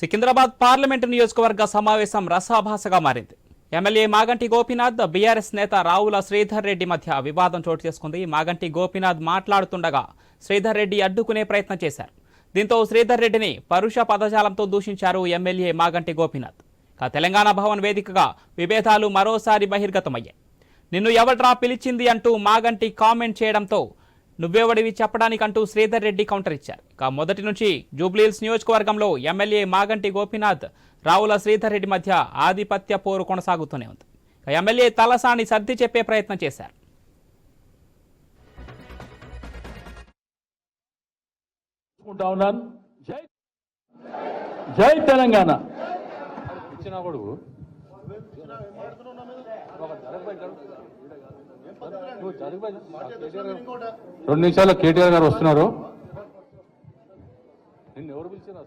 Secunderabad parliament నియోజకవర్గ సమావేశం రసాభాసగా మారింది. ఎమ్మెల్యే మాగంటి గోపీనాథ్, బీఆర్ఎస్ నేత రావుల శ్రీధర్ రెడ్డి మధ్య వివాదం చోటు చేసుకుంది. మాగంటి గోపీనాథ్ మాట్లాడుతుండగా శ్రీధర్ రెడ్డి అడ్డుకునే ప్రయత్నం చేశారు. దీంతో శ్రీధర్ రెడ్డిని పరుష పదజాలంతో దూషించారు ఎమ్మెల్యే మాగంటి గోపీనాథ్. తెలంగాణ భవన్ వేదికగా విభేదాలు మరోసారి బహిర్గతమయ్యాయి. నిన్ను ఎవడ్రా పిలిచింది అంటూ మాగంటి కామెంట్ చేయడంతో నువ్వెవడివి చెప్పడానికంటూ శ్రీధర్ రెడ్డి కౌంటర్ ఇచ్చారు. మొదటి నుంచి జూబ్లీహిల్స్ నియోజకవర్గంలో ఎమ్మెల్యే మాగంటి గోపీనాథ్, రావుల శ్రీధర్ రెడ్డి మధ్య ఆధిపత్య పోరు కొనసాగుతూనే ఉంది. ఎమ్మెల్యే తలసాని సర్ది చెప్పే ప్రయత్నం చేశారు. జై తెలంగాణ. రెండు నిమిషాలు కేటీఆర్ గారు వస్తున్నారు. నిన్ను ఎవరు పిలిచారు?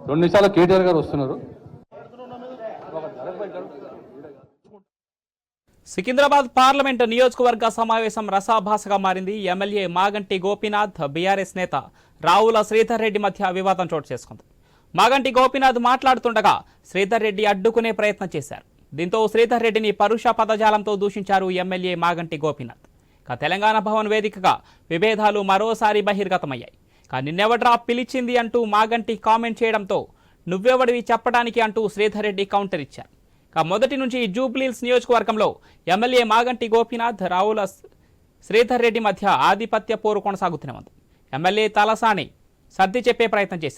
రెండు నిమిషాలు కేటీఆర్ గారు వస్తున్నారు. సికింద్రాబాద్ పార్లమెంటు నియోజకవర్గ సమావేశం రసాభాసగా మారింది. ఎమ్మెల్యే మాగంటి గోపీనాథ్, బీఆర్ఎస్ నేత రావుల శ్రీధర్ రెడ్డి మధ్య వివాదం చోటు చేసుకుంది. మాగంటి గోపీనాథ్ మాట్లాడుతుండగా శ్రీధర్ రెడ్డి అడ్డుకునే ప్రయత్నం చేశారు. దీంతో శ్రీధర్ రెడ్డిని పరుష పదజాలంతో దూషించారు ఎమ్మెల్యే మాగంటి గోపీనాథ్. తెలంగాణ భవన్ వేదికగా విభేదాలు మరోసారి బహిర్గతమయ్యాయి. నిన్నెవడ్రా పిలిచింది అంటూ మాగంటి కామెంట్ చేయడంతో నువ్వెవడివి చెప్పడానికి అంటూ శ్రీధర్ రెడ్డి కౌంటర్ ఇచ్చారు. మొదటి నుంచి జూబ్లీహిల్స్ నియోజకవర్గంలో ఎమ్మెల్యే మాగంటి గోపీనాథ్, రావుల శ్రీధర్ రెడ్డి మధ్య ఆధిపత్య పోరు కొనసాగుతూనే ఉంది. ఎమ్మెల్యే తలసాని సర్ది చెప్పే ప్రయత్నం చేశారు.